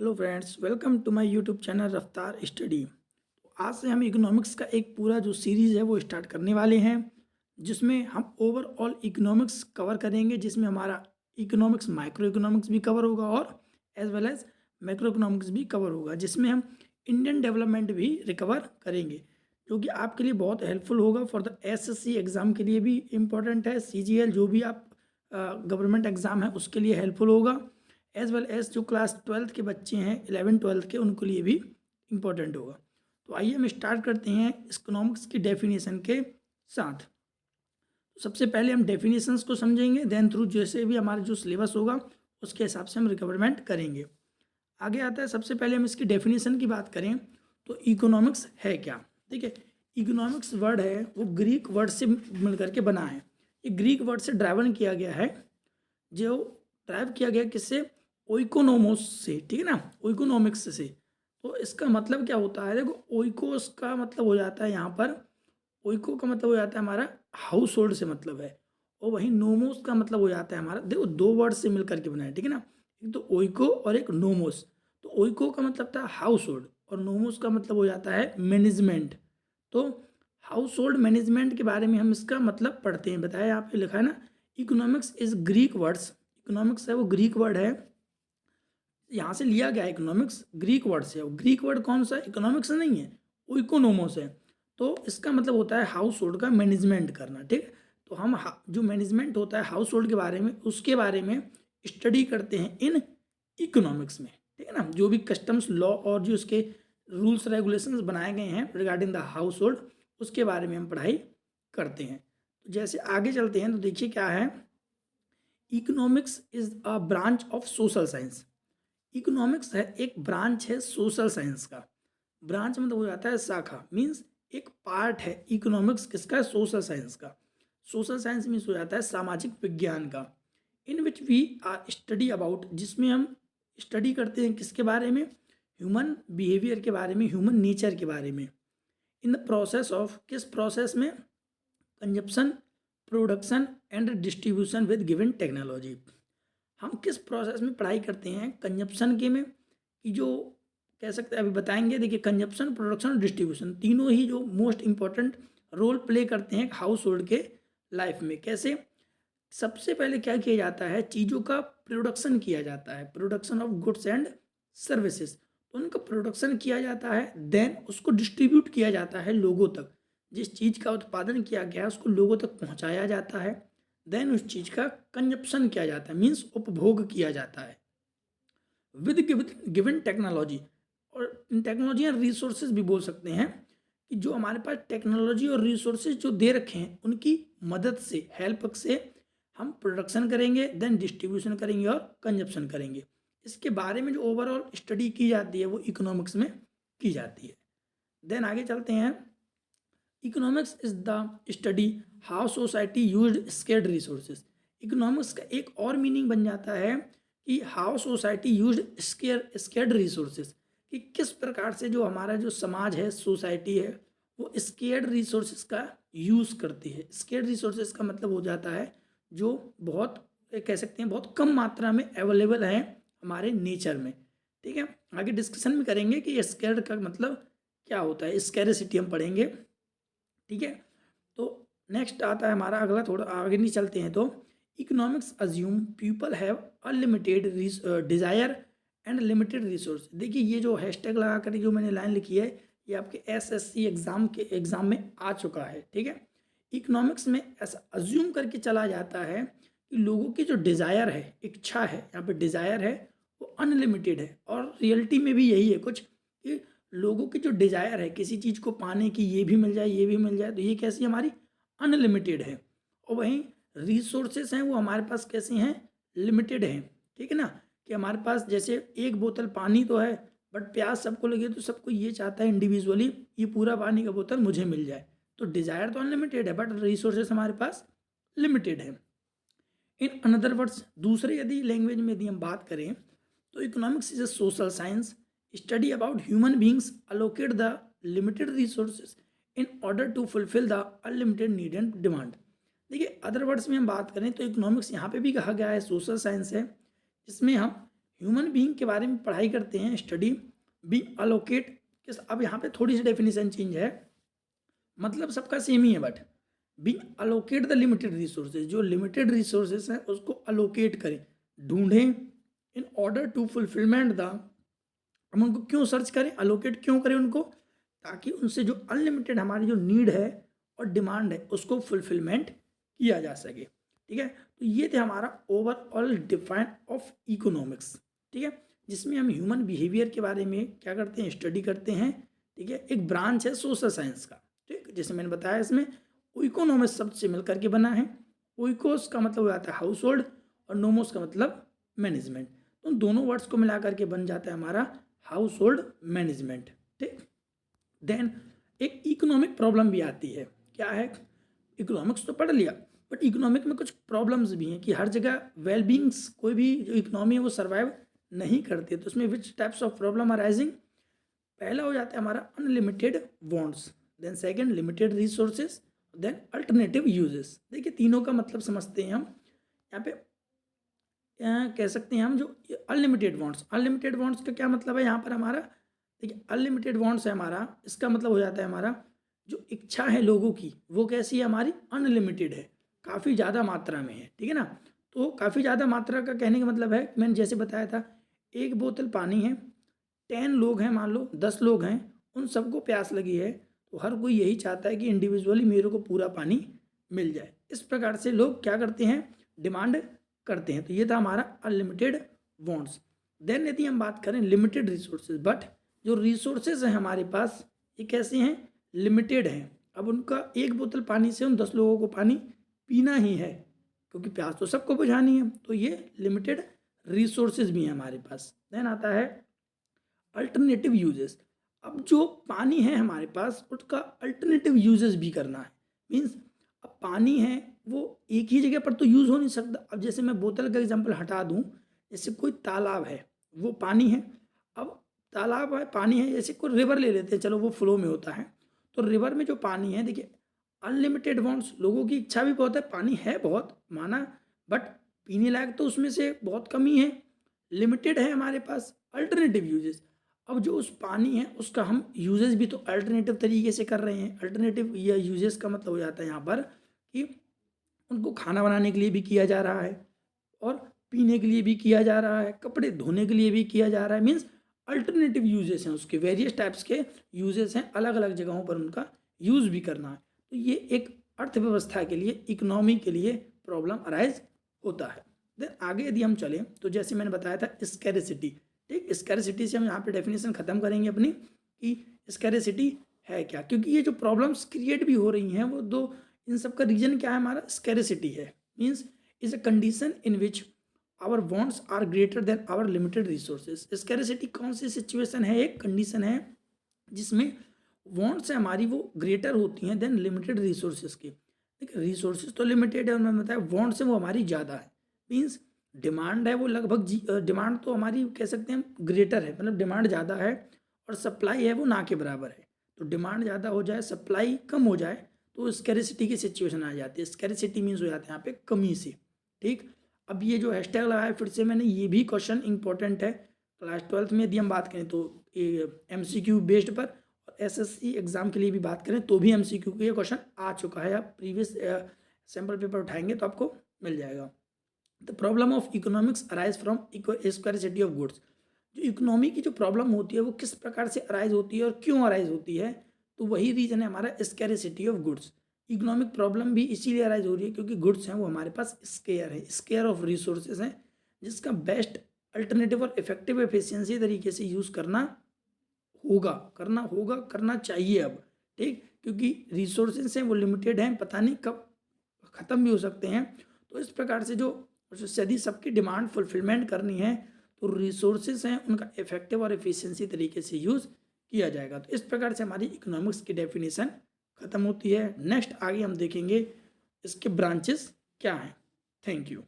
Hello friends, welcome to my YouTube channel Raftaar study. आज से हम इकोनॉमिक्स का एक पूरा जो सीरीज़ है वो स्टार्ट करने वाले हैं, जिसमें हम ओवरऑल इकोनॉमिक्स कवर करेंगे, जिसमें हमारा इकोनॉमिक्स माइक्रो इकोनॉमिक्स भी कवर होगा और as well as macro economics भी कवर होगा, जिसमें हम इंडियन डेवलपमेंट भी रिकवर करेंगे, जो कि आपके लिए बहुत हेल्पफुल होगा। फॉर द एसएससी एग्ज़ाम के लिए भी इम्पोर्टेंट है, सीजीएल जो भी आप गवर्नमेंट एग्ज़ाम है उसके लिए हेल्पफुल होगा, एज वेल एज जो क्लास 12th के बच्चे हैं 11th 12th के उनके लिए भी इम्पोर्टेंट होगा। तो आइए हम स्टार्ट करते हैं इकोनॉमिक्स की डेफिनेशन के साथ। तो सबसे पहले हम डेफिनेशंस को समझेंगे, देन थ्रू जैसे भी हमारा जो सिलेबस होगा उसके हिसाब से हम रिकवरमेंट करेंगे। आगे आता है, सबसे पहले हम इसकी डेफिनेशन की बात करें तो इकोनॉमिक्स है क्या। ठीक है, इकोनॉमिक्स वर्ड है वो ग्रीक वर्ड से मिलकर के बना है। ये ग्रीक वर्ड से ड्राइवन किया गया है, जो ड्राइव किया गया किससे, ओइकोनोमोस से। ठीक है ना, ओइकोनॉमिक्स से। तो इसका मतलब क्या होता है, देखो ओइकोस का मतलब हो जाता है यहाँ पर, ओइको का मतलब हो जाता है हमारा हाउस होल्ड से मतलब है, और वहीं नोमोस का मतलब हो जाता है हमारा, देखो दो वर्ड से मिलकर के बना है। ठीक है ना, एक तो ओइको और एक नोमोस। तो ओइको का मतलब था हाउस होल्ड और नोमोस का मतलब हो जाता है मैनेजमेंट। तो हाउस होल्ड मैनेजमेंट के बारे में हम इसका मतलब पढ़ते हैं। बताया यहाँ पे लिखा है ना, economics is Greek words. Economics है वो ग्रीक वर्ड है, यहाँ से लिया गया इकोनॉमिक्स ग्रीक वर्ड से। और ग्रीक वर्ड कौन सा, इकोनॉमिक्स नहीं है, वो इकोनोमोस है। तो इसका मतलब होता है हाउस होल्ड का मैनेजमेंट करना। ठीक है, तो हम जो मैनेजमेंट होता है हाउस होल्ड के बारे में, उसके बारे में स्टडी करते हैं इन इकोनॉमिक्स में। ठीक है ना, जो भी कस्टम्स लॉ और जो उसके रूल्स रेगुलेशंस बनाए गए हैं रिगार्डिंग द हाउस होल्ड, उसके बारे में हम पढ़ाई करते हैं। तो जैसे आगे चलते हैं तो देखिए क्या है, economics is a branch of social science. Economics है एक ब्रांच है सोशल साइंस का। ब्रांच मतलब हो जाता है शाखा, मीन्स एक पार्ट है इकोनॉमिक्स किसका, सोशल साइंस का। सोशल साइंस मीन्स हो जाता है सामाजिक विज्ञान का। In which we are study about, जिसमें हम स्टडी करते हैं किसके बारे में, ह्यूमन बिहेवियर के बारे में, ह्यूमन नेचर के बारे में। इन द प्रोसेस ऑफ, किस प्रोसेस में, consumption, production and distribution with given technology. हम किस प्रोसेस में पढ़ाई करते हैं, कंजप्शन के में, कि जो कह सकते हैं अभी बताएंगे। देखिए कंजप्शन, प्रोडक्शन और डिस्ट्रीब्यूशन तीनों ही जो मोस्ट इंपॉर्टेंट रोल प्ले करते हैं हाउस होल्ड के लाइफ में। कैसे, सबसे पहले क्या किया जाता है, चीज़ों का प्रोडक्शन किया जाता है, production of goods and services. तो उनका प्रोडक्शन किया जाता है, देन उसको डिस्ट्रीब्यूट किया जाता है लोगों तक। जिस चीज़ का उत्पादन किया गया है उसको लोगों तक पहुंचाया जाता है, देन उस चीज़ का कंजप्शन किया जाता है, मीन्स उपभोग किया जाता है विद गिवन टेक्नोलॉजी। और टेक्नोलॉजी या रिसोर्सेज भी बोल सकते हैं, कि जो हमारे पास टेक्नोलॉजी और रिसोर्सेज जो दे रखे हैं उनकी मदद से, हेल्प से हम प्रोडक्शन करेंगे, देन डिस्ट्रीब्यूशन करेंगे और कंजप्शन करेंगे। इसके बारे में जो ओवरऑल स्टडी की जाती है वो इकोनॉमिक्स में की जाती है। देन आगे चलते हैं, economics is the study how society used scared resources. Economics का एक और मीनिंग बन जाता है कि how society used scared resources, कि किस प्रकार से जो हमारा जो समाज है, सोसाइटी है, वो स्केर्ड रिसोर्सेज का यूज़ करती है। स्केर्ड रिसोर्सेज का मतलब हो जाता है जो बहुत, कह सकते हैं बहुत कम मात्रा में अवेलेबल है हमारे नेचर में। ठीक है, आगे डिस्कशन भी करेंगे कि स्केर्ड का मतलब क्या होता है, स्कैरसिटी हम पढ़ेंगे। ठीक है, तो नेक्स्ट आता है हमारा अगला, थोड़ा आगे नहीं चलते हैं तो, economics assume people have unlimited desire and limited resource. देखिए ये जो हैशटैग लगा कर जो मैंने लाइन लिखी है, ये आपके एसएससी एग्ज़ाम में आ चुका है। ठीक है, इकोनॉमिक्स में ऐसा अज्यूम करके चला जाता है कि लोगों की जो डिज़ायर है, इच्छा है, यहाँ पे डिज़ायर है वो अनलिमिटेड है, और रियलिटी में भी यही है कुछ, कि लोगों की जो डिज़ायर है किसी चीज़ को पाने की, ये भी मिल जाए ये भी मिल जाए, तो ये कैसी हमारी अनलिमिटेड है। और वहीं रिसोर्सेस हैं वो हमारे पास कैसे हैं, लिमिटेड हैं। ठीक है ना, कि हमारे पास जैसे एक बोतल पानी तो है, बट प्यास सबको लगे तो सबको ये चाहता है इंडिविजुअली ये पूरा पानी का बोतल मुझे मिल जाए। तो डिज़ायर तो अनलिमिटेड है बट रिसोर्सेस हमारे पास लिमिटेड है। इन अनदर वर्ड्स, दूसरे यदि लैंग्वेज में यदि हम बात करें तो economics is a social science study about human beings allocate the limited resources in order to fulfil the unlimited need and demand. देखिए अदर वर्ड्स में हम बात करें तो इकोनॉमिक्स यहाँ पे भी कहा गया है सोशल साइंस है, जिसमें हम ह्यूमन बीइंग के बारे में पढ़ाई करते हैं, स्टडी बीइंग अलोकेट। अब यहाँ पे थोड़ी सी डेफिनेशन चेंज है, मतलब सबका सेम ही है, but being allocate the limited resources, जो लिमिटेड रिसोर्सेज हैं उसको अलोकेट करें, ढूंढें in order to fulfilment the, हम उनको क्यों सर्च करें, अलोकेट क्यों करें उनको, ताकि उनसे जो अनलिमिटेड हमारी जो नीड है और डिमांड है उसको फुलफिलमेंट किया जा सके। ठीक है, तो ये थे हमारा ओवरऑल डिफाइन ऑफ इकोनॉमिक्स। ठीक है, जिसमें हम ह्यूमन बिहेवियर के बारे में क्या करते हैं, स्टडी करते हैं। ठीक है, एक ब्रांच है सोशल साइंस का। ठीक, जैसे मैंने बताया इसमें इकोनॉमिक्स शब्द से मिल करके बना है। ओइकोस का मतलब हो जाता है हाउस होल्ड और नोमोस का मतलब मैनेजमेंट, तो दोनों वर्ड्स को मिला करके बन जाता है हमारा हाउस होल्ड मैनेजमेंट। ठीक, देन एक इकोनॉमिक प्रॉब्लम भी आती है, क्या है, इकोनॉमिक्स तो पढ़ लिया बट इकोनॉमिक में कुछ प्रॉब्लम्स भी हैं कि हर जगह वेलबींग्स, कोई भी जो इकोनॉमी है वो सर्वाइव नहीं करती, तो उसमें which types of problem arising. पहला हो जाता है हमारा unlimited wants, then second limited resources, then alternative uses. देखिए तीनों का मतलब समझते हैं हम। यहाँ पे कह सकते हैं हम जो अनलिमिटेड वांट्स, अनलिमिटेड वांट्स का क्या मतलब है यहाँ पर हमारा, देखिए अनलिमिटेड वांट्स है हमारा, इसका मतलब हो जाता है हमारा जो इच्छा है लोगों की वो कैसी है, हमारी अनलिमिटेड है, काफ़ी ज़्यादा मात्रा में है। ठीक है ना, तो काफ़ी ज़्यादा मात्रा का कहने का मतलब है, मैंने जैसे बताया था, एक बोतल पानी है, 10 लोग हैं, मान लो 10 लोग हैं, उन सबको प्यास लगी है, तो हर कोई यही चाहता है कि इंडिविजुअली मेरे को पूरा पानी मिल जाए। इस प्रकार से लोग क्या करते हैं, डिमांड करते हैं। तो ये था हमारा अनलिमिटेड वांट्स। देन यदि हम बात करें लिमिटेड रिसोर्सेज, बट जो रिसोर्सेज हैं हमारे पास ये कैसे हैं, लिमिटेड हैं। अब उनका एक बोतल पानी से उन 10 लोगों को पानी पीना ही है, क्योंकि प्यास तो सबको बुझानी है, तो ये लिमिटेड रिसोर्सेज भी हैं हमारे पास। देन आता है अल्टरनेटिव यूजेस। अब जो पानी है हमारे पास उसका अल्टरनेटिव यूजेस भी करना है, मीन्स अब पानी है वो एक ही जगह पर तो यूज़ हो नहीं सकता। अब जैसे मैं बोतल का एग्जांपल हटा दूं, जैसे कोई तालाब है वो पानी है, अब तालाब है पानी है, जैसे कोई रिवर ले लेते हैं, चलो वो फ्लो में होता है, तो रिवर में जो पानी है, देखिए अनलिमिटेड वांट्स, लोगों की इच्छा भी बहुत है, पानी है बहुत माना, बट पीने लायक तो उसमें से बहुत कमी है, लिमिटेड है हमारे पास। अल्टरनेटिव यूजेस, अब जो उस पानी है उसका हम यूजेस भी तो अल्टरनेटिव तरीके से कर रहे हैं। अल्टरनेटिव या यूजेस का मतलब हो जाता है यहाँ पर कि उनको खाना बनाने के लिए भी किया जा रहा है और पीने के लिए भी किया जा रहा है, कपड़े धोने के लिए भी किया जा रहा है, मीन्स अल्टरनेटिव यूजेस हैं, उसके वेरियस टाइप्स के यूजेस हैं, अलग अलग जगहों पर उनका यूज़ भी करना है। तो ये एक अर्थव्यवस्था के लिए, इकोनॉमी के लिए प्रॉब्लम अराइज होता है। देन आगे यदि हम चलें तो जैसे मैंने बताया था स्कैरिसिटी। ठीक, स्कैरिसिटी से हम यहाँ पे डेफिनेशन ख़त्म करेंगे अपनी कि स्कैरिसिटी है क्या, क्योंकि ये जो प्रॉब्लम्स क्रिएट भी हो रही हैं वो दो, इन सब का रीजन क्या है, हमारा स्कैरिसिटी है, means is a condition in which our wants are greater than our limited resources. Scarcity कौन सी सिचुएशन है, एक कंडीशन है जिसमें वॉन्ट्स है हमारी वो ग्रेटर होती हैं देन लिमिटेड रिसोर्सेज की। देखिए रिसोर्सेज तो लिमिटेड है और मैंने बताया वॉन्ट्स है वो हमारी ज़्यादा है, मीन्स डिमांड है वो लगभग डिमांड तो हमारी कह सकते हैं ग्रेटर है, मतलब डिमांड ज़्यादा है और सप्लाई है वो ना के बराबर है। तो डिमांड ज़्यादा हो जाए, सप्लाई कम हो जाए, तो स्कैरिसिटी की सिचुएशन आ जाती है। स्कैरिसिटी मीन्स हो जाता है यहाँ पे कमी से। ठीक, अब ये जो हैशटैग लगाया फिर से मैंने, ये भी क्वेश्चन इंपॉर्टेंट है क्लास 12th में यदि हम बात करें तो MCQ बेस्ड पर, और SSC एग्जाम के लिए भी बात करें तो भी MCQ के ये क्वेश्चन आ चुका है। आप प्रीवियस सैम्पल पेपर उठाएंगे तो आपको मिल जाएगा। The problem of economics arise from scarcity of goods. जो इकोनॉमी की जो प्रॉब्लम होती है वो किस प्रकार से अराइज होती है और क्यों अराइज होती है, तो वही रीज़न है हमारा scarcity of goods. Economic problem भी इसीलिए अराइज हो रही है क्योंकि गुड्स हैं वो हमारे पास स्केयर है, स्केयर ऑफ रिसोर्सेज हैं, जिसका बेस्ट अल्टरनेटिव और इफेक्टिव एफिशिएंसी तरीके से यूज़ करना करना चाहिए अब। ठीक, क्योंकि रिसोर्सेज हैं वो लिमिटेड हैं, पता नहीं कब ख़त्म भी हो सकते हैं। तो इस प्रकार से जो यदि सबकी डिमांड फुलफिलमेंट करनी है तो रिसोर्सेज हैं उनका इफेक्टिव और एफिशिएंसी तरीके से यूज़ किया जाएगा। तो इस प्रकार से हमारी इकोनॉमिक्स की डेफिनेशन ख़त्म होती है। नेक्स्ट आगे हम देखेंगे इसके ब्रांचेस क्या हैं। Thank you.